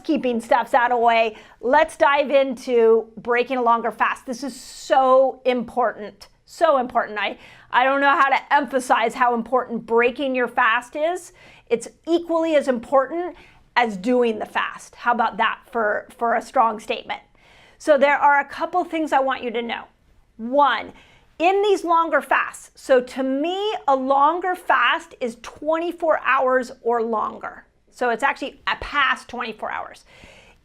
housekeeping stuff's out of the way, let's dive into breaking a longer fast. This is so important. So important. I don't know how to emphasize how important breaking your fast is. It's equally as important as doing the fast. How about that for a strong statement? So there are a couple things I want you to know. One, in these longer fasts, so to me, a longer fast is 24 hours or longer. So it's actually past 24 hours.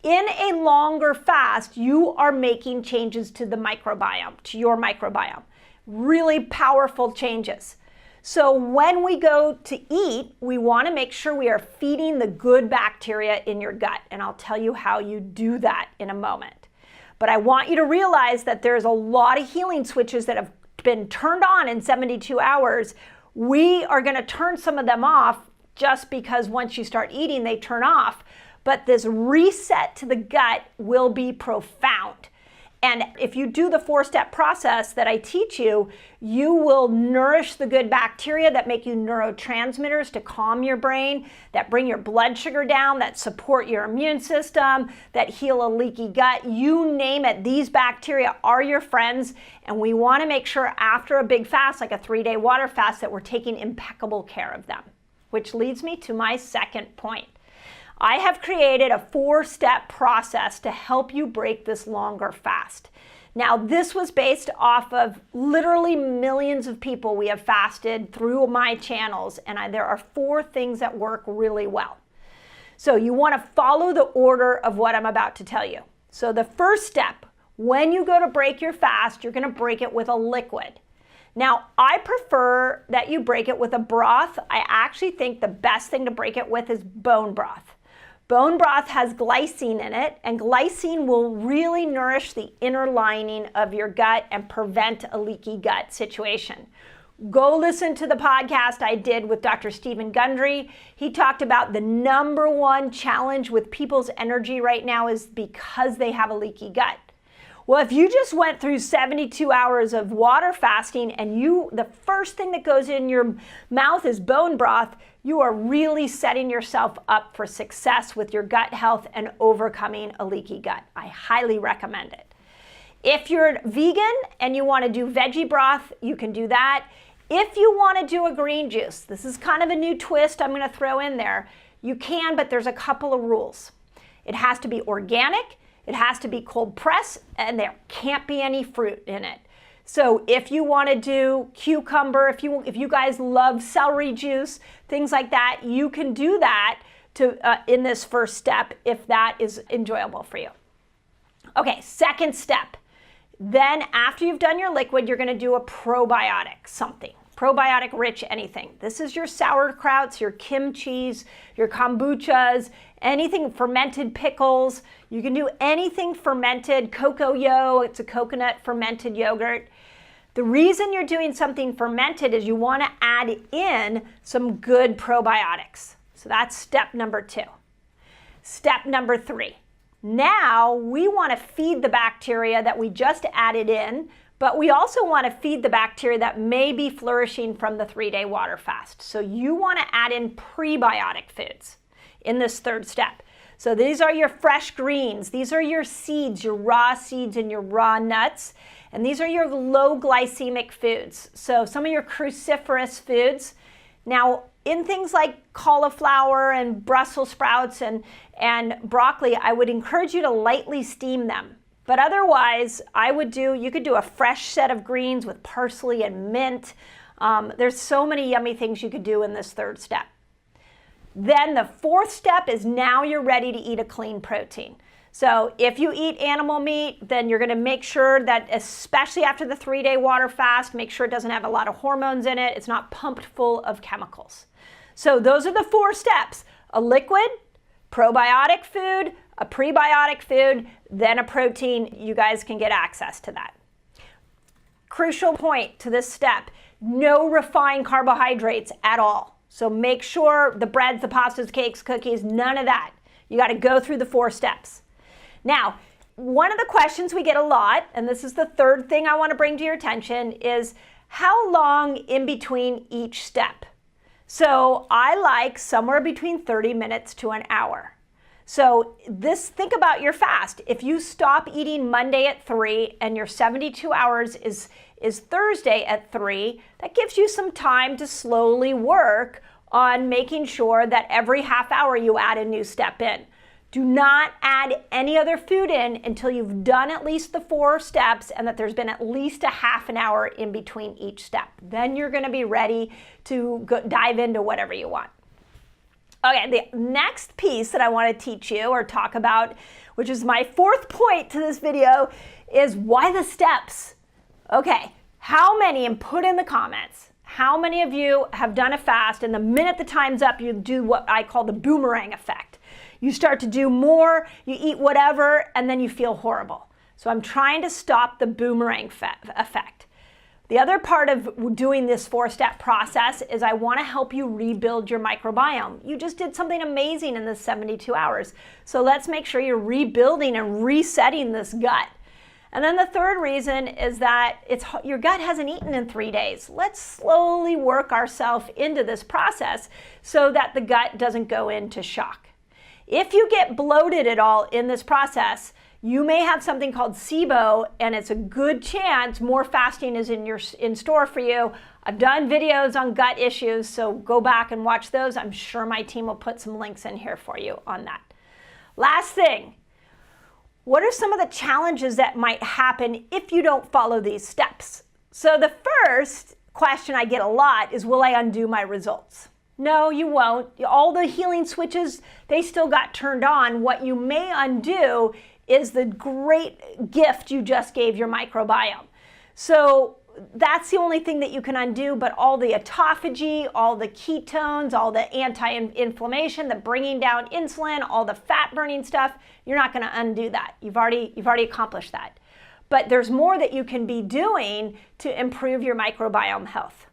In a longer fast, you are making changes to the microbiome, to your microbiome. Really powerful changes. So when we go to eat, we want to make sure we are feeding the good bacteria in your gut. And I'll tell you how you do that in a moment. But I want you to realize that there's a lot of healing switches that have been turned on in 72 hours. We are going to turn some of them off just because once you start eating, they turn off. But this reset to the gut will be profound. And if you do the 4-step process that I teach you, you will nourish the good bacteria that make you neurotransmitters to calm your brain, that bring your blood sugar down, that support your immune system, that heal a leaky gut. You name it, these bacteria are your friends. And we want to make sure after a big fast, like a 3-day water fast, that we're taking impeccable care of them. Which leads me to my second point. I have created a 4-step process to help you break this longer fast. Now, this was based off of literally millions of people we have fasted through my channels, and there are 4 things that work really well. So you want to follow the order of what I'm about to tell you. So the first step, when you go to break your fast, you're going to break it with a liquid. Now, I prefer that you break it with a broth. I actually think the best thing to break it with is bone broth. Bone broth has glycine in it, and glycine will really nourish the inner lining of your gut and prevent a leaky gut situation. Go listen to the podcast I did with Dr. Stephen Gundry. He talked about the number one challenge with people's energy right now is because they have a leaky gut. Well, if you just went through 72 hours of water fasting and the first thing that goes in your mouth is bone broth, you are really setting yourself up for success with your gut health and overcoming a leaky gut. I highly recommend it. If you're vegan and you want to do veggie broth, you can do that. If you want to do a green juice, this is kind of a new twist I'm going to throw in there. You can, but there's a couple of rules. It has to be organic. It has to be cold pressed, and there can't be any fruit in it. So if you want to do cucumber, if you guys love celery juice, things like that, you can do that in this first step if that is enjoyable for you. Okay, second step. Then after you've done your liquid, you're going to do a probiotic something. Probiotic rich anything. This is your sauerkrauts, your kimchis, your kombuchas, anything fermented pickles. You can do anything fermented. Cocoa, it's a coconut fermented yogurt. The reason you're doing something fermented is you want to add in some good probiotics. So that's step number 2. Step number 3. Now we want to feed the bacteria that we just added in, but we also want to feed the bacteria that may be flourishing from the 3-day water fast. So you want to add in prebiotic foods in this third step. So these are your fresh greens. These are your seeds, your raw seeds and your raw nuts. And these are your low glycemic foods. So some of your cruciferous foods. Now, in things like cauliflower and Brussels sprouts and broccoli, I would encourage you to lightly steam them. But otherwise, you could do a fresh set of greens with parsley and mint. There's so many yummy things you could do in this third step. Then the fourth step is now you're ready to eat a clean protein. So if you eat animal meat, then you're going to make sure that, especially after the 3-day water fast, make sure it doesn't have a lot of hormones in it. It's not pumped full of chemicals. So those are the 4 steps: a liquid, probiotic food, a prebiotic food, then a protein. You guys can get access to that. Crucial point to this step: no refined carbohydrates at all. So make sure the breads, the pastas, cakes, cookies, none of that. You got to go through the 4 steps. Now, one of the questions we get a lot, and this is the third thing I want to bring to your attention, is how long in between each step? So I like somewhere between 30 minutes to an hour. So think about your fast. If you stop eating Monday at 3 and your 72 hours is Thursday at 3, that gives you some time to slowly work on making sure that every half hour you add a new step in. Do not add any other food in until you've done at least the 4 steps and that there's been at least a half an hour in between each step. Then you're going to be ready to dive into whatever you want. Okay, the next piece that I want to teach you or talk about, which is my 4th point to this video, is why the steps. Okay, how many, and put in the comments, how many of you have done a fast and the minute the time's up, you do what I call the boomerang effect. You start to do more, you eat whatever, and then you feel horrible. So I'm trying to stop the boomerang effect. The other part of doing this 4-step process is I want to help you rebuild your microbiome. You just did something amazing in this 72 hours. So let's make sure you're rebuilding and resetting this gut. And then the third reason is that your gut hasn't eaten in 3 days. Let's slowly work ourselves into this process so that the gut doesn't go into shock. If you get bloated at all in this process, you may have something called SIBO, and it's a good chance more fasting is in store for you. I've done videos on gut issues, so go back and watch those. I'm sure my team will put some links in here for you on that. Last thing, what are some of the challenges that might happen if you don't follow these steps? So the first question I get a lot is, will I undo my results? No, you won't. All the healing switches, they still got turned on. What you may undo is the great gift you just gave your microbiome. So that's the only thing that you can undo, but all the autophagy, all the ketones, all the anti-inflammation, the bringing down insulin, all the fat burning stuff, you're not going to undo that. You've already accomplished that. But there's more that you can be doing to improve your microbiome health.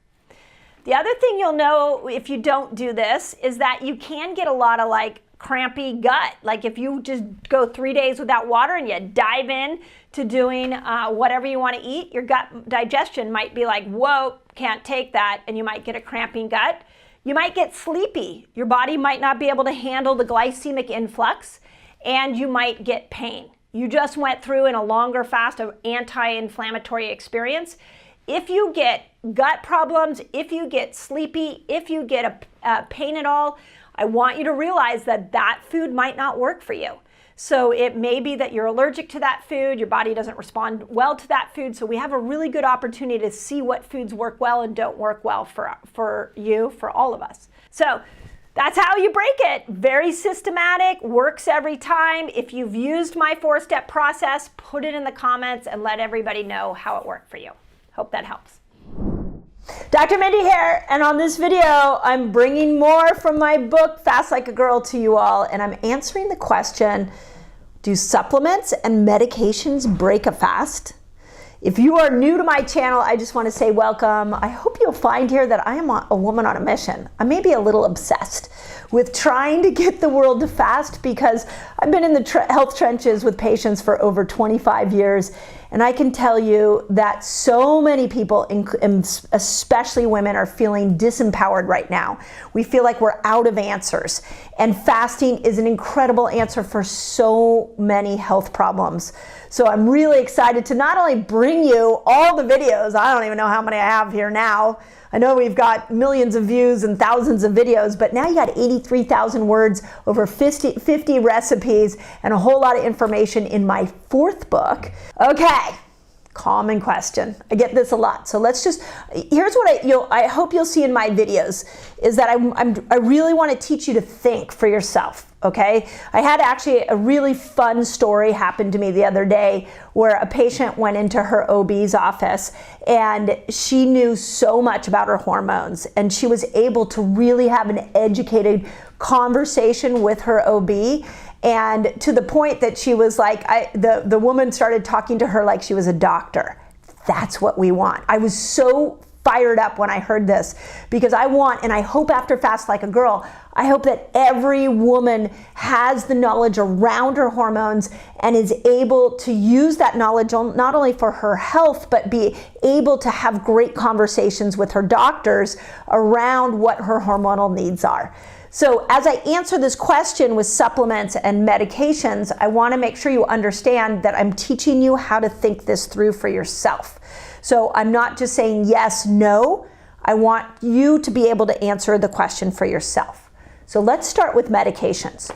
The other thing you'll know if you don't do this is that you can get a lot of crampy gut. Like if you just go 3 days without water and you dive in to doing whatever you want to eat, your gut digestion might be like, whoa, can't take that, and you might get a cramping gut. You might get sleepy. Your body might not be able to handle the glycemic influx, and you might get pain. You just went through in a longer fast of anti-inflammatory experience. If you get gut problems, if you get sleepy, if you get a pain at all, I want you to realize that that food might not work for you. So it may be that you're allergic to that food, your body doesn't respond well to that food, so we have a really good opportunity to see what foods work well and don't work well for you, for all of us. So that's how you break it. Very systematic, works every time. If you've used my 4-step process, put it in the comments and let everybody know how it worked for you. Hope that helps. Dr. Mindy here, and on this video, I'm bringing more from my book, Fast Like a Girl, to you all, and I'm answering the question, do supplements and medications break a fast? If you are new to my channel, I just want to say welcome. I hope you'll find here that I am a woman on a mission. I may be a little obsessed with trying to get the world to fast because I've been in the health trenches with patients for over 25 years, and I can tell you that so many people, especially women, are feeling disempowered right now. We feel like we're out of answers, and fasting is an incredible answer for so many health problems. So I'm really excited to not only bring you all the videos, I don't even know how many I have here now. I know we've got millions of views and thousands of videos, but now you got 83,000 words, over 50 recipes, and a whole lot of information in my 4th book. Okay, common question. I get this a lot. So let's just, here's what I hope you'll see in my videos, is that I really want to teach you to think for yourself. Okay, I had actually a really fun story happen to me the other day where a patient went into her OB's office and she knew so much about her hormones, and she was able to really have an educated conversation with her OB, and to the point that she was like, the woman started talking to her like she was a doctor. That's what we want. I was so fired up when I heard this because I want, and I hope after Fast Like a Girl, I hope that every woman has the knowledge around her hormones and is able to use that knowledge not only for her health, but be able to have great conversations with her doctors around what her hormonal needs are. So as I answer this question with supplements and medications, I want to make sure you understand that I'm teaching you how to think this through for yourself. So I'm not just saying yes, no. I want you to be able to answer the question for yourself. So let's start with medications.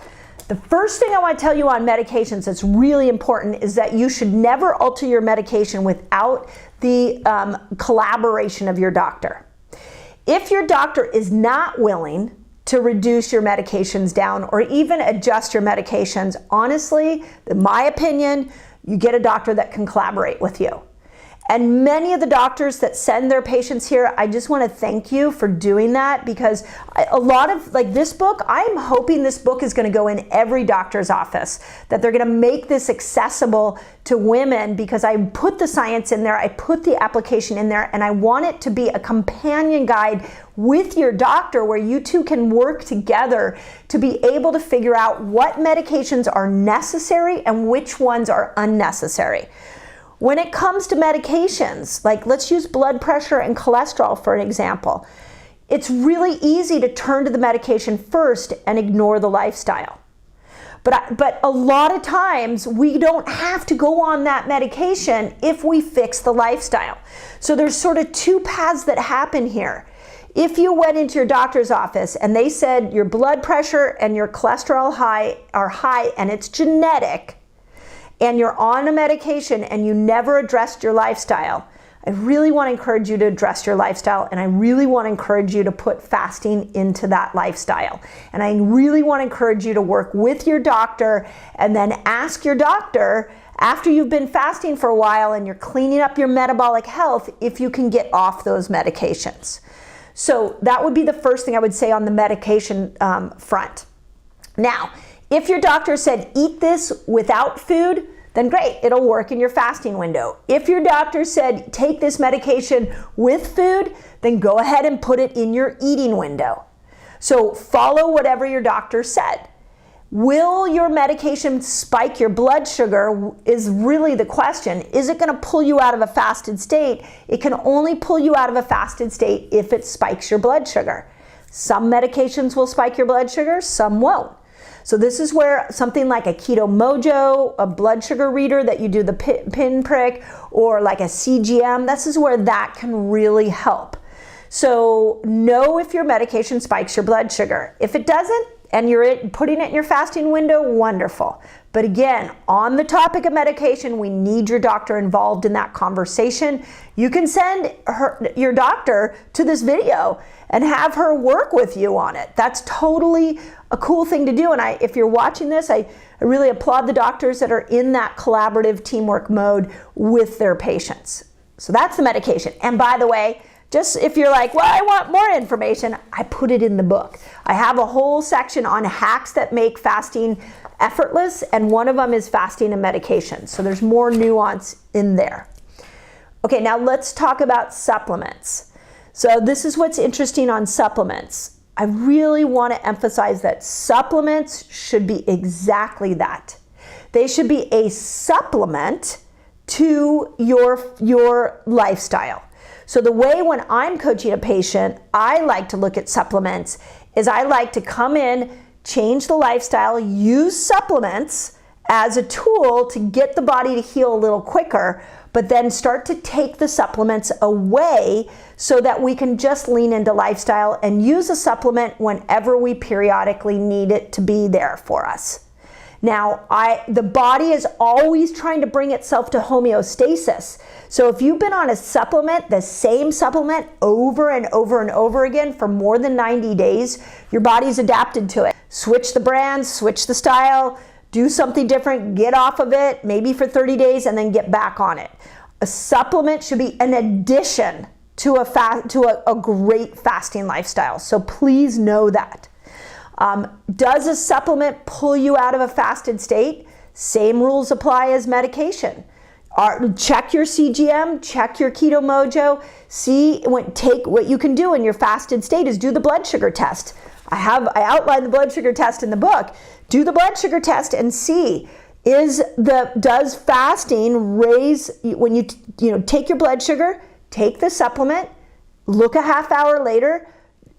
The first thing I want to tell you on medications that's really important is that you should never alter your medication without the collaboration of your doctor. If your doctor is not willing to reduce your medications down or even adjust your medications, honestly, in my opinion, you get a doctor that can collaborate with you. And many of the doctors that send their patients here, I just want to thank you for doing that, because a lot of, like this book, I'm hoping this book is going to go in every doctor's office, that they're going to make this accessible to women, because I put the science in there, I put the application in there, and I want it to be a companion guide with your doctor where you two can work together to be able to figure out what medications are necessary and which ones are unnecessary. When it comes to medications, like let's use blood pressure and cholesterol for an example, it's really easy to turn to the medication first and ignore the lifestyle. But a lot of times we don't have to go on that medication if we fix the lifestyle. So there's sort of two paths that happen here. If you went into your doctor's office and they said your blood pressure and your cholesterol are high and it's genetic, and you're on a medication and you never addressed your lifestyle, I really want to encourage you to address your lifestyle, and I really want to encourage you to put fasting into that lifestyle. And I really want to encourage you to work with your doctor and then ask your doctor, after you've been fasting for a while and you're cleaning up your metabolic health, if you can get off those medications. So that would be the first thing I would say on the medication front. Now, if your doctor said eat this without food, then great, it'll work in your fasting window. If your doctor said take this medication with food, then go ahead and put it in your eating window. So follow whatever your doctor said. Will your medication spike your blood sugar is really the question. Is it going to pull you out of a fasted state? It can only pull you out of a fasted state if it spikes your blood sugar. Some medications will spike your blood sugar, some won't. So this is where something like a Keto Mojo, a blood sugar reader that you do the pin prick, or like a CGM, this is where that can really help. So know if your medication spikes your blood sugar. If it doesn't, and you're putting it in your fasting window, wonderful. But again, on the topic of medication, we need your doctor involved in that conversation. You can send your doctor to this video and have her work with you on it. That's totally a cool thing to do. And if you're watching this, I really applaud the doctors that are in that collaborative teamwork mode with their patients. So that's the medication. And by the way, just if you're like, well, I want more information, I put it in the book. I have a whole section on hacks that make fasting effortless, and one of them is fasting and medication. So there's more nuance in there. Okay, now let's talk about supplements. So this is what's interesting on supplements. I really want to emphasize that supplements should be exactly that. They should be a supplement to your lifestyle. So the way when I'm coaching a patient, I like to look at supplements is I like to come in, change the lifestyle, use supplements as a tool to get the body to heal a little quicker, but then start to take the supplements away so that we can just lean into lifestyle and use a supplement whenever we periodically need it to be there for us. Now, the body is always trying to bring itself to homeostasis. So if you've been on a supplement, the same supplement over and over and over again for more than 90 days, your body's adapted to it. Switch the brand, switch the style, do something different, get off of it, maybe for 30 days, and then get back on it. A supplement should be an addition to a great fasting lifestyle. So please know that. Does a supplement pull you out of a fasted state? Same rules apply as medication. Check your CGM, check your Keto Mojo, take what you can do in your fasted state is do the blood sugar test. I outlined the blood sugar test in the book. Do the blood sugar test and see, does fasting raise, when you take your blood sugar, take the supplement, look a half hour later,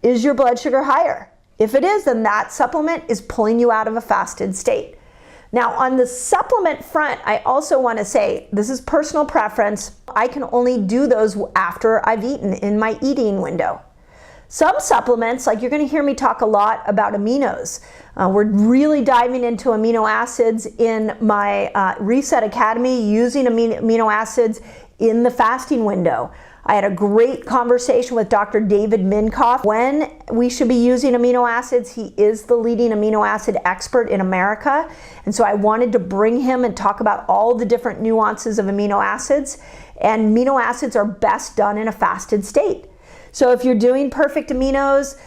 is your blood sugar higher? If it is, then that supplement is pulling you out of a fasted state. Now, on the supplement front, I also want to say, this is personal preference. I can only do those after I've eaten in my eating window. Some supplements, like you're going to hear me talk a lot about aminos. We're really diving into amino acids in my Reset Academy, using amino acids in the fasting window. I had a great conversation with Dr. David Minkoff when we should be using amino acids. He is the leading amino acid expert in America. And so I wanted to bring him and talk about all the different nuances of amino acids. And amino acids are best done in a fasted state. So if you're doing perfect aminos,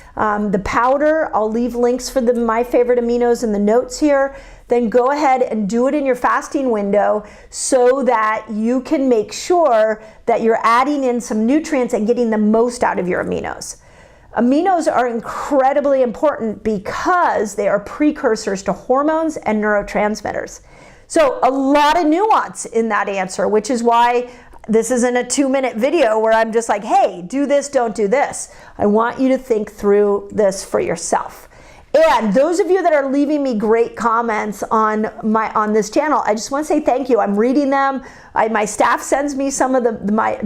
the powder, I'll leave links for my favorite aminos in the notes here. Then go ahead and do it in your fasting window so that you can make sure that you're adding in some nutrients and getting the most out of your aminos. Aminos are incredibly important because they are precursors to hormones and neurotransmitters. So a lot of nuance in that answer, which is why this isn't a 2-minute video where I'm just like, hey, do this, don't do this. I want you to think through this for yourself. And those of you that are leaving me great comments on this channel, I just want to say thank you. I'm reading them. My staff sends me some of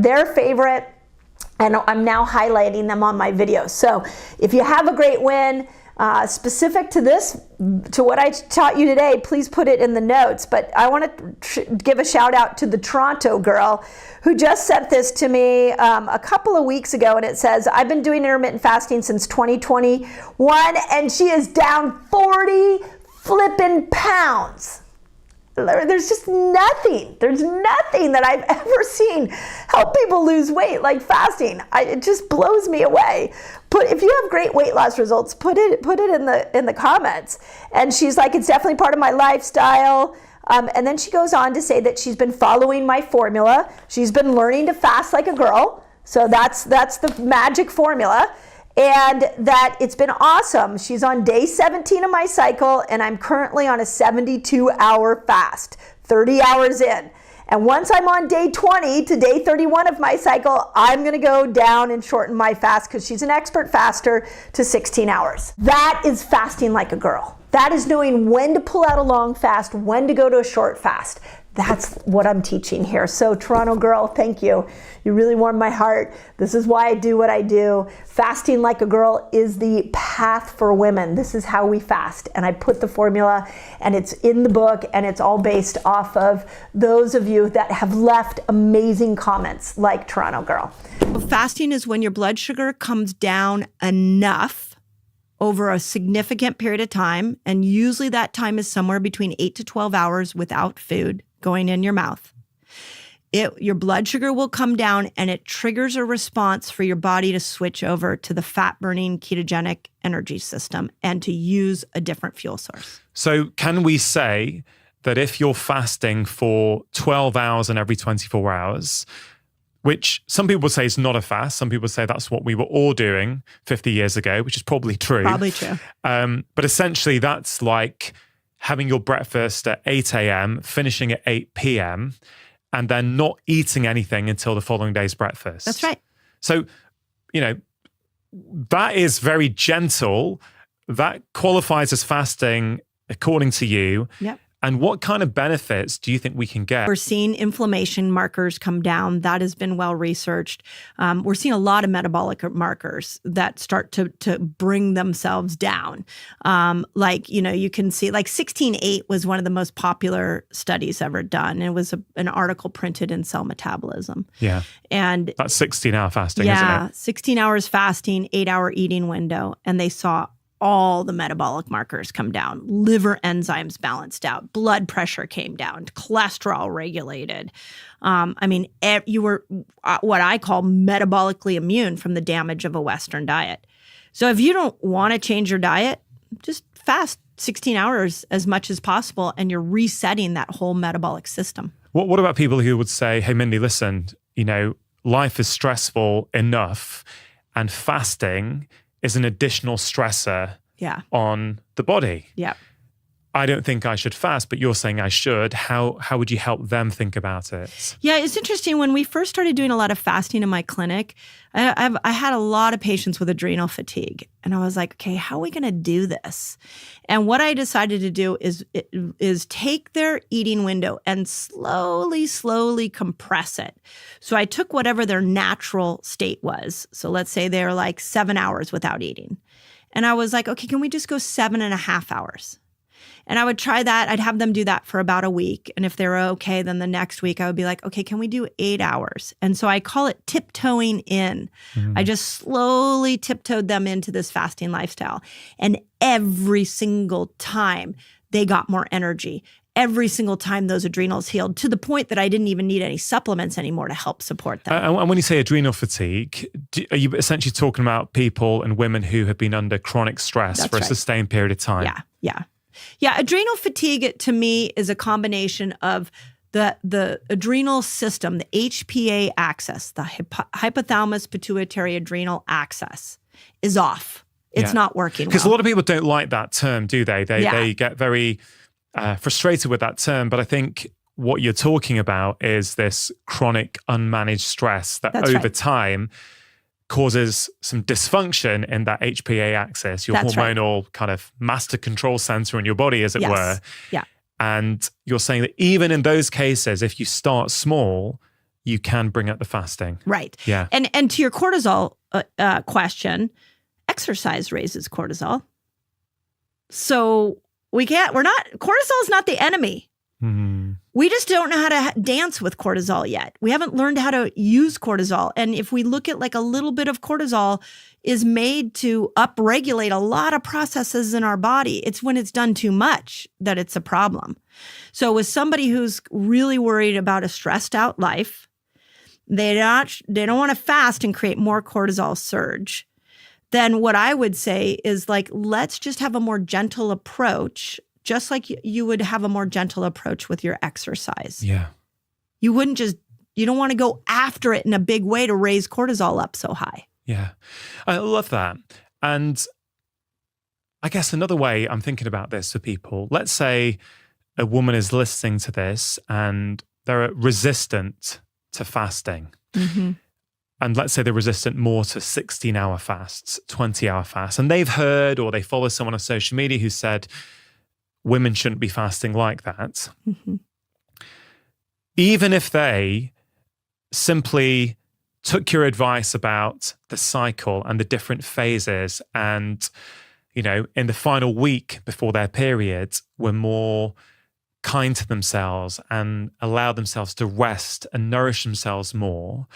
their favorite, and I'm now highlighting them on my videos. So if you have a great win, specific to this, to what I taught you today, please put it in the notes. But I want to give a shout out to the Toronto girl who just sent this to me a couple of weeks ago, and it says, I've been doing intermittent fasting since 2021, and she is down 40 flippin' pounds. There's just nothing. There's nothing that I've ever seen help people lose weight like fasting. It just blows me away. If you have great weight loss results, put it in the comments. And she's like, it's definitely part of my lifestyle. And then she goes on to say that she's been following my formula. She's been learning to fast like a girl. So that's the magic formula. And that it's been awesome. She's on day 17 of my cycle, and I'm currently on a 72-hour fast, 30 hours in. And once I'm on day 20 to day 31 of my cycle, I'm going to go down and shorten my fast, because she's an expert faster, to 16 hours. That is fasting like a girl. That is knowing when to pull out a long fast, when to go to a short fast. That's what I'm teaching here. So Toronto girl, thank you. You really warmed my heart. This is why I do what I do. Fasting like a girl is the path for women. This is how we fast. And I put the formula, and it's in the book, and it's all based off of those of you that have left amazing comments like Toronto girl. Fasting is when your blood sugar comes down enough over a significant period of time, and usually that time is somewhere between 8 to 12 hours without food going in your mouth. Your blood sugar will come down, and it triggers a response for your body to switch over to the fat-burning ketogenic energy system and to use a different fuel source. So can we say that if you're fasting for 12 hours and every 24 hours, which some people say is not a fast, some people say that's what we were all doing 50 years ago, which is probably true. Probably true. But essentially that's like having your breakfast at 8 a.m., finishing at 8 p.m., and then not eating anything until the following day's breakfast. That's right. So, that is very gentle. That qualifies as fasting according to you. Yep. And what kind of benefits do you think we can get? We're seeing inflammation markers come down. That has been well researched. We're seeing a lot of metabolic markers that start to bring themselves down. You can see like 16-8 was one of the most popular studies ever done. It was an article printed in Cell Metabolism. Yeah. And that's 16-hour fasting, isn't it? Yeah, 16 hours fasting, 8-hour eating window. And they saw all the metabolic markers come down. Liver enzymes balanced out. Blood pressure came down. Cholesterol regulated. You were what I call metabolically immune from the damage of a Western diet. So if you don't want to change your diet, just fast 16 hours as much as possible, and you're resetting that whole metabolic system. What about people who would say, hey, Mindy, listen, life is stressful enough, and fasting is an additional stressor on the body. Yeah. I don't think I should fast, but you're saying I should. How would you help them think about it? Yeah, it's interesting. When we first started doing a lot of fasting in my clinic, I had a lot of patients with adrenal fatigue. And I was like, okay, how are we going to do this? And what I decided to do is take their eating window and slowly compress it. So I took whatever their natural state was. So let's say they're like 7 hours without eating. And I was like, okay, can we just go 7.5 hours? And I would try that. I'd have them do that for about a week. And if they were okay, then the next week I would be like, okay, can we do 8 hours? And so I call it tiptoeing in. I just slowly tiptoed them into this fasting lifestyle. And every single time they got more energy. Every single time those adrenals healed, to the point that I didn't even need any supplements anymore to help support them. And when you say adrenal fatigue, are you essentially talking about people and women who have been under chronic stress That's for a right. sustained period of time? Yeah, adrenal fatigue to me is a combination of the adrenal system, the HPA axis, the hypothalamus pituitary adrenal axis is off. It's not working Because well. a lot of people don't like that term, do they? They get very frustrated with that term. But I think what you're talking about is this chronic unmanaged stress that That's over right. time causes some dysfunction in that HPA axis, your That's right. hormonal kind of master control center in your body, as it Yes. were. Yeah. And you're saying that even in those cases, if you start small, you can bring up the fasting. Right. Yeah. And to your cortisol question, exercise raises cortisol. So cortisol is not the enemy. Mhm. We just don't know how to dance with cortisol yet. We haven't learned how to use cortisol. And if we look at like a little bit of cortisol is made to upregulate a lot of processes in our body. It's when it's done too much that it's a problem. So with somebody who's really worried about a stressed out life, they don't want to fast and create more cortisol surge. Then what I would say is like, let's just have a more gentle approach, just like you would have a more gentle approach with your exercise. Yeah. You don't want to go after it in a big way to raise cortisol up so high. Yeah. I love that. And I guess another way I'm thinking about this for people, let's say a woman is listening to this and they're resistant to fasting. Mm-hmm. And let's say they're resistant more to 16-hour fasts, 20-hour fasts. And they've heard or they follow someone on social media who said women shouldn't be fasting like that. Mm-hmm. Even if they simply took your advice about the cycle and the different phases and, in the final week before their period, were more kind to themselves and allow themselves to rest and nourish themselves more,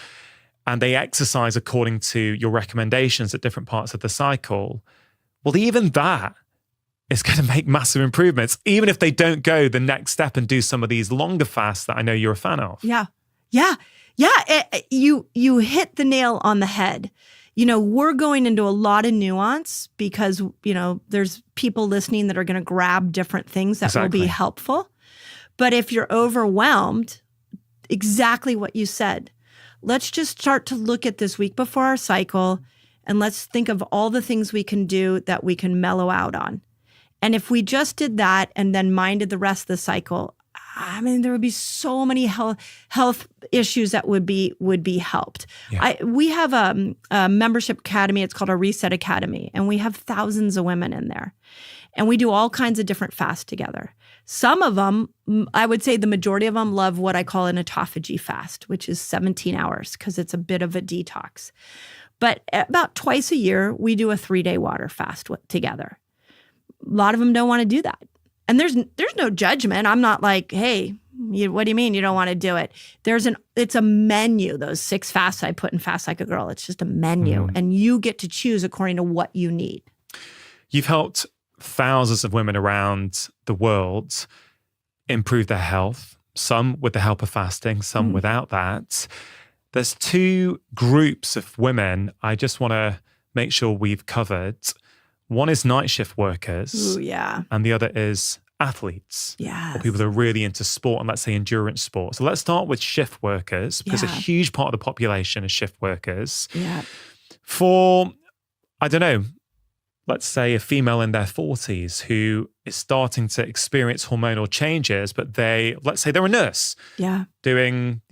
and they exercise according to your recommendations at different parts of the cycle, well, even that is going to make massive improvements, even if they don't go the next step and do some of these longer fasts that I know you're a fan of. Yeah. You hit the nail on the head. We're going into a lot of nuance because, there's people listening that are going to grab different things that will be helpful. But if you're overwhelmed, exactly what you said, let's just start to look at this week before our cycle and let's think of all the things we can do that we can mellow out on. And if we just did that and then minded the rest of the cycle, there would be so many health issues that would be helped. Yeah. We have a membership academy. It's called our Reset Academy, and we have thousands of women in there. And we do all kinds of different fasts together. Some of them, I would say the majority of them love what I call an autophagy fast, which is 17 hours because it's a bit of a detox. But about twice a year, we do a 3-day water fast together. A lot of them don't want to do that. And there's no judgment. I'm not like, hey, what do you mean you don't want to do it? It's a menu, those 6 fasts I put in Fast Like a Girl. It's just a menu. And you get to choose according to what you need. You've helped thousands of women around the world improve their health, some with the help of fasting, some without that. There's 2 groups of women I just want to make sure we've covered. One is night shift workers. Ooh, yeah. And the other is athletes. Yes. Or people that are really into sport and let's say endurance sport. So let's start with shift workers because a huge part of the population is shift workers. Yeah. For, I don't know, let's say, a female in their 40s who is starting to experience hormonal changes, but let's say they're a nurse doing,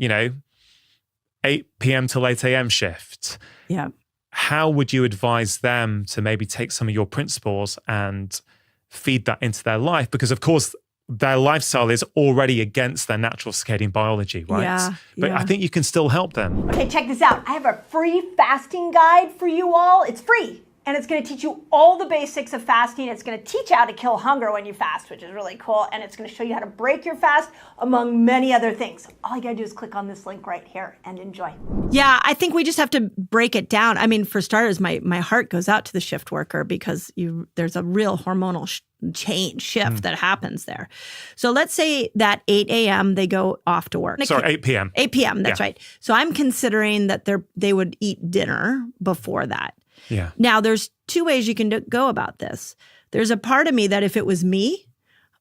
8 p.m. till 8 a.m. shift. Yeah. How would you advise them to maybe take some of your principles and feed that into their life? Because of course, their lifestyle is already against their natural circadian biology, right? Yeah, but I think you can still help them. Okay, check this out. I have a free fasting guide for you all. It's free. And it's going to teach you all the basics of fasting. It's going to teach you how to kill hunger when you fast, which is really cool. And it's going to show you how to break your fast, among many other things. All you got to do is click on this link right here and enjoy. Yeah, I think we just have to break it down. I mean, for starters, my heart goes out to the shift worker because there's a real hormonal shift that happens there. So let's say that 8 a.m. they go off to work. Sorry, 8 p.m. 8 p.m., that's right. So I'm considering that they would eat dinner before that. Yeah. Now, there's two ways you can go about this. There's a part of me that if it was me,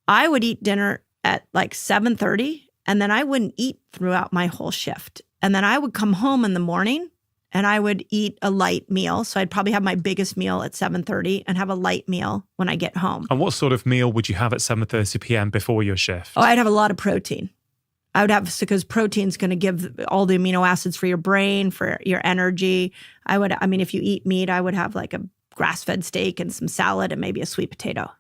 I would eat dinner at like 7:30, and then I wouldn't eat throughout my whole shift. And then I would come home in the morning and I would eat a light meal. So I'd probably have my biggest meal at 7:30 and have a light meal when I get home. And what sort of meal would you have at 7:30 p.m. before your shift? Oh, I'd have a lot of protein. I would have, because protein's going to give all the amino acids for your brain, for your energy. If you eat meat, I would have like a grass-fed steak and some salad and maybe a sweet potato.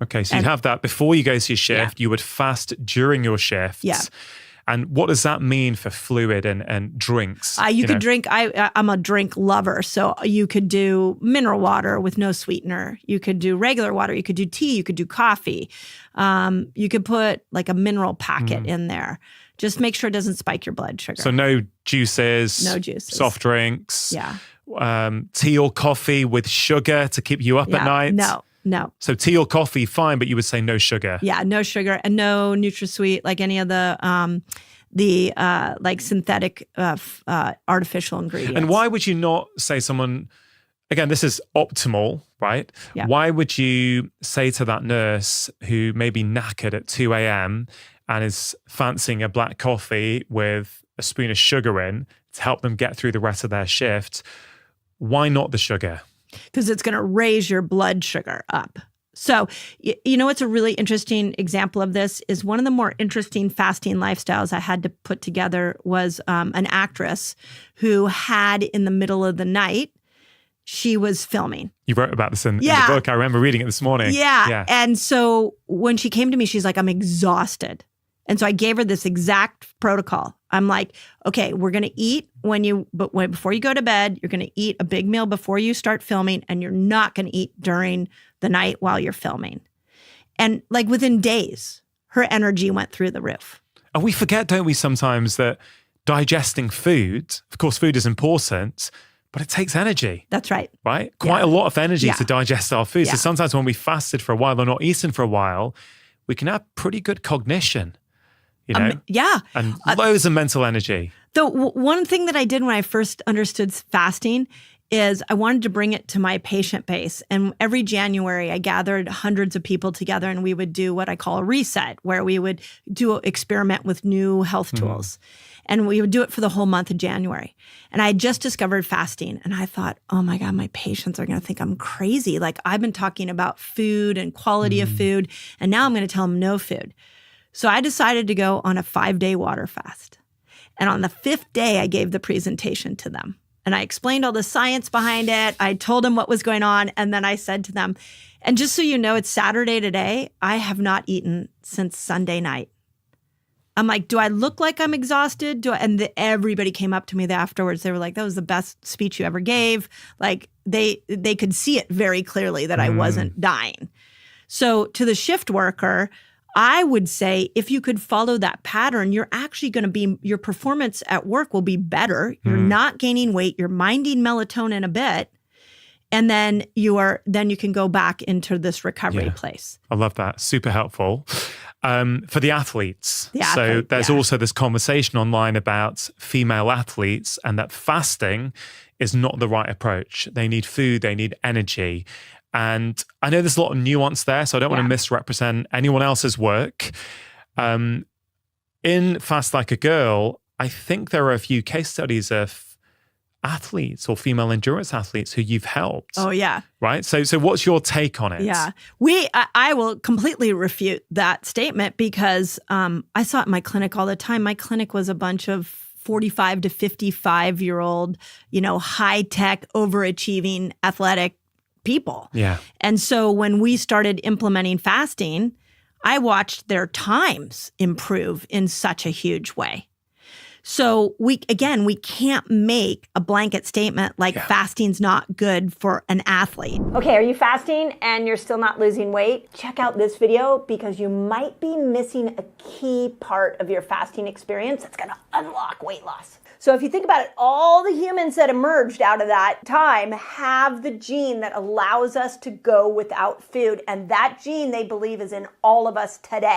Okay, so you'd have that before you go to your shift. Yeah. You would fast during your shifts. Yeah. And what does that mean for fluid and drinks? You could drink, I'm a drink lover. So you could do mineral water with no sweetener. You could do regular water. You could do tea. You could do coffee. You could put like a mineral packet in there. Just make sure it doesn't spike your blood sugar. So no juices. No juices. Soft drinks. Yeah. Tea or coffee with sugar to keep you up at night. No. So tea or coffee, fine, but you would say no sugar. Yeah, no sugar and no NutraSweet, like any of the like synthetic artificial ingredients. And why would you not say someone, again, this is optimal, right? Yeah. Why would you say to that nurse who may be knackered at 2 a.m. and is fancying a black coffee with a spoon of sugar in to help them get through the rest of their shift, why not the sugar? Because it's going to raise your blood sugar up. So, what's a really interesting example of this is one of the more interesting fasting lifestyles I had to put together was an actress who had in the middle of the night, she was filming. You wrote about this in the book. I remember reading it this morning. Yeah. And so when she came to me, she's like, I'm exhausted. And so I gave her this exact protocol. I'm like, okay, we're going to eat before you go to bed, you're going to eat a big meal before you start filming, and you're not going to eat during the night while you're filming. And like within days, her energy went through the roof. And we forget, don't we, sometimes that digesting food, of course, food is important, but it takes energy. That's right. Right? Quite a lot of energy Yeah. to digest our food. Yeah. So sometimes when we fasted for a while or not eaten for a while, we can have pretty good cognition. Yeah. And loads of mental energy. One thing that I did when I first understood fasting is I wanted to bring it to my patient base. And every January, I gathered hundreds of people together and we would do what I call a reset, where we would experiment with new health tools. And we would do it for the whole month of January. And I had just discovered fasting. And I thought, oh my God, my patients are going to think I'm crazy. Like I've been talking about food and quality of food. And now I'm going to tell them no food. So I decided to go on a 5-day water fast. And on the 5th day, I gave the presentation to them. And I explained all the science behind it. I told them what was going on. And then I said to them, and just so you know, it's Saturday today. I have not eaten since Sunday night. I'm like, do I look like I'm exhausted? Everybody came up to me afterwards. They were like, that was the best speech you ever gave. Like they could see it very clearly that I wasn't dying. So to the shift worker, I would say if you could follow that pattern, you're actually going to your performance at work will be better. You're not gaining weight. You're minding melatonin a bit. And then you can go back into this recovery place. I love that. Super helpful. For the athletes. So there's also this conversation online about female athletes and that fasting is not the right approach. They need food, they need energy. And I know there's a lot of nuance there, so I don't want to misrepresent anyone else's work. In Fast Like a Girl, I think there are a few case studies of athletes or female endurance athletes who you've helped. Oh, yeah. Right? So what's your take on it? Yeah. I will completely refute that statement because I saw it in my clinic all the time. My clinic was a bunch of 45 to 55-year-old, high-tech, overachieving, athletic people. Yeah. And so when we started implementing fasting, I watched their times improve in such a huge way. So we can't make a blanket statement like fasting's not good for an athlete. Okay, are you fasting and you're still not losing weight? Check out this video because you might be missing a key part of your fasting experience that's gonna unlock weight loss. So if you think about it, all the humans that emerged out of that time have the gene that allows us to go without food. And that gene, they believe, is in all of us today.